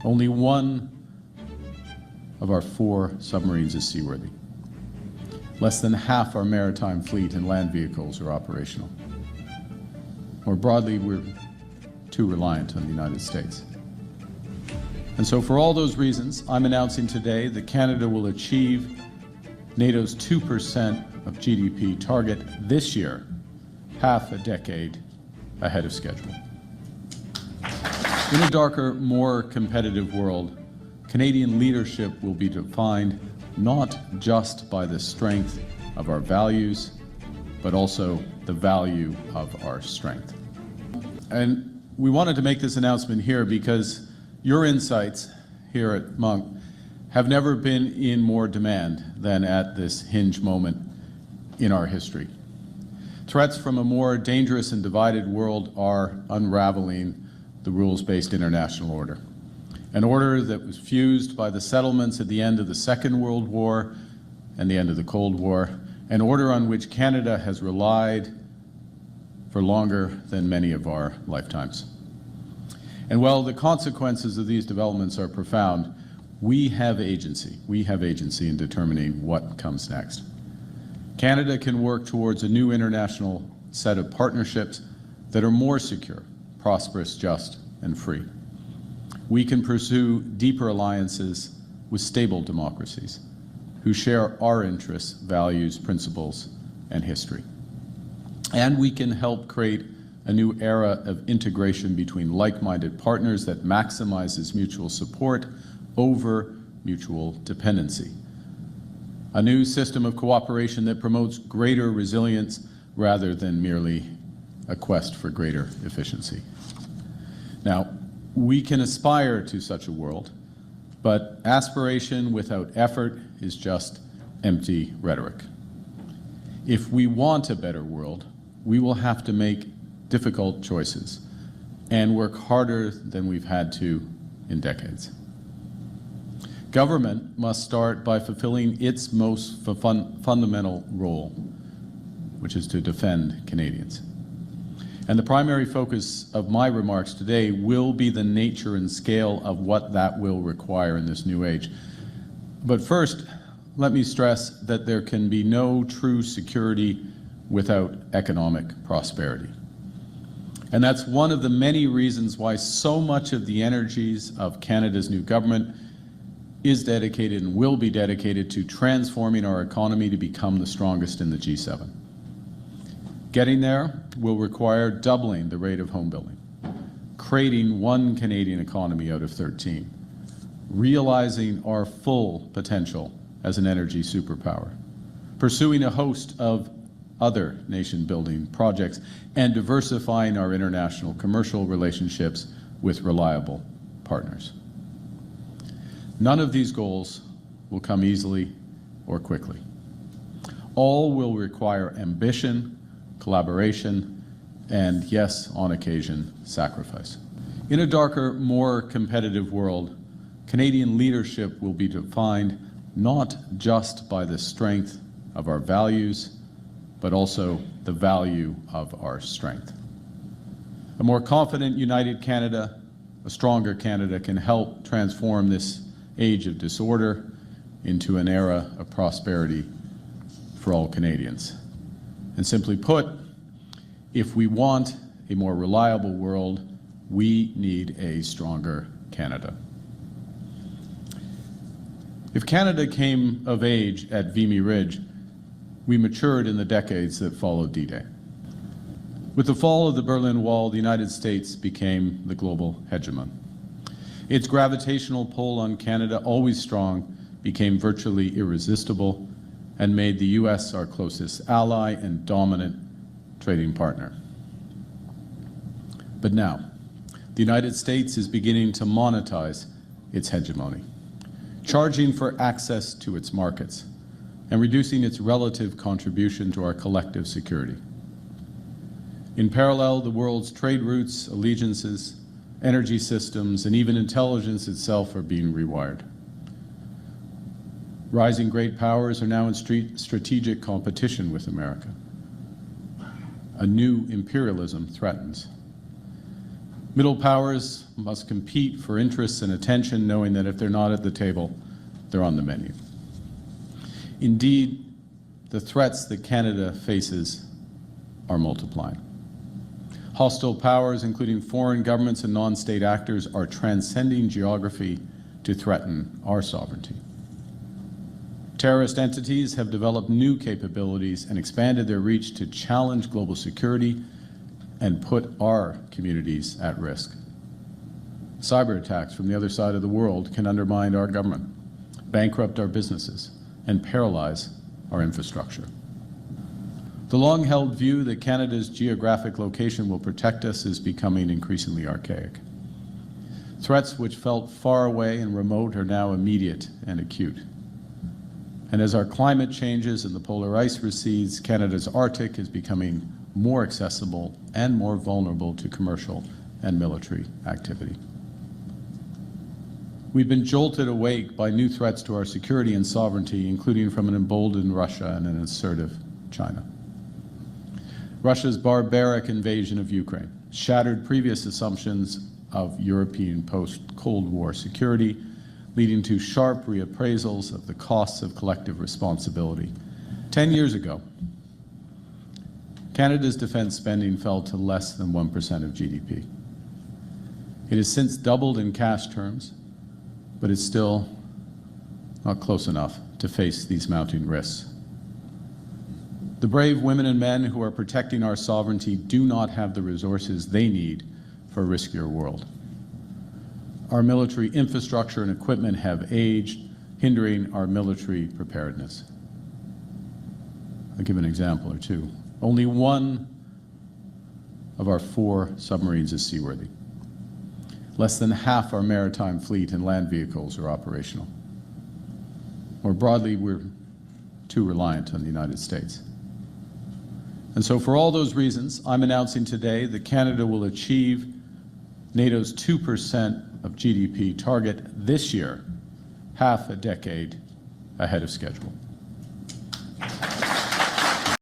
Only one of our 4 submarines is seaworthy. Less than half our maritime fleet and land vehicles are operational. More broadly, we're too reliant on the United States. And so for all those reasons, I'm announcing today that Canada will achieve NATO's 2% of GDP target this year, half a decade ahead of schedule. In a darker, more competitive world, Canadian leadership will be defined not just by the strength of our values, but also the value of our strength. And we wanted to make this announcement here because your insights here at Monk have never been in more demand than at this hinge moment in our history. Threats from a more dangerous and divided world are unraveling the rules-based international order. An order that was fused by the settlements at the end of the Second World War and the end of the Cold War, an order on which Canada has relied for longer than many of our lifetimes. And while the consequences of these developments are profound, we have agency. We have agency in determining what comes next. Canada can work towards a new international set of partnerships that are more secure, prosperous, just, and free. We can pursue deeper alliances with stable democracies who share our interests, values, principles, and history. And we can help create a new era of integration between like-minded partners that maximizes mutual support over mutual dependency. A new system of cooperation that promotes greater resilience rather than merely a quest for greater efficiency. Now, we can aspire to such a world, but aspiration without effort is just empty rhetoric. If we want a better world, we will have to make difficult choices and work harder than we've had to in decades. Government must start by fulfilling its most fundamental role, which is to defend Canadians. And the primary focus of my remarks today will be the nature and scale of what that will require in this new age. But first, let me stress that there can be no true security without economic prosperity. And that's one of the many reasons why so much of the energies of Canada's new government is dedicated and will be dedicated to transforming our economy to become the strongest in the G7. Getting there will require doubling the rate of home building, creating one Canadian economy out of 13, realizing our full potential as an energy superpower, pursuing a host of other nation-building projects, and diversifying our international commercial relationships with reliable partners. None of these goals will come easily or quickly. All will require ambition, collaboration, and yes, on occasion, sacrifice. In a darker, more competitive world, Canadian leadership will be defined not just by the strength of our values, but also the value of our strength. A more confident, united Canada, a stronger Canada can help transform this age of disorder into an era of prosperity for all Canadians. And simply put, if we want a more reliable world, we need a stronger Canada. If Canada came of age at Vimy Ridge, we matured in the decades that followed D-Day. With the fall of the Berlin Wall, the United States became the global hegemon. Its gravitational pull on Canada, always strong, became virtually irresistible and made the US our closest ally and dominant trading partner. But now, the United States is beginning to monetize its hegemony, charging for access to its markets and reducing its relative contribution to our collective security. In parallel, the world's trade routes, allegiances, energy systems, and even intelligence itself are being rewired. Rising great powers are now in strategic competition with America. A new imperialism threatens. Middle powers must compete for interests and attention, knowing that if they're not at the table, they're on the menu. Indeed, the threats that Canada faces are multiplying. Hostile powers, including foreign governments and non-state actors, are transcending geography to threaten our sovereignty. Terrorist entities have developed new capabilities and expanded their reach to challenge global security and put our communities at risk. Cyber attacks from the other side of the world can undermine our government, bankrupt our businesses, and paralyze our infrastructure. The long-held view that Canada's geographic location will protect us is becoming increasingly archaic. Threats which felt far away and remote are now immediate and acute. And as our climate changes and the polar ice recedes, Canada's Arctic is becoming more accessible and more vulnerable to commercial and military activity. We've been jolted awake by new threats to our security and sovereignty, including from an emboldened Russia and an assertive China. Russia's barbaric invasion of Ukraine shattered previous assumptions of European post-Cold War security, leading to sharp reappraisals of the costs of collective responsibility. 10 years ago, Canada's defense spending fell to less than 1% of GDP. It has since doubled in cash terms, but it's still not close enough to face these mounting risks. The brave women and men who are protecting our sovereignty do not have the resources they need for a riskier world. Our military infrastructure and equipment have aged, hindering our military preparedness. I'll give an example or two. Only one of our 4 submarines is seaworthy. Less than half our maritime fleet and land vehicles are operational. More broadly, we're too reliant on the United States. And so for all those reasons, I'm announcing today that Canada will achieve NATO's 2% of GDP target this year, half a decade ahead of schedule.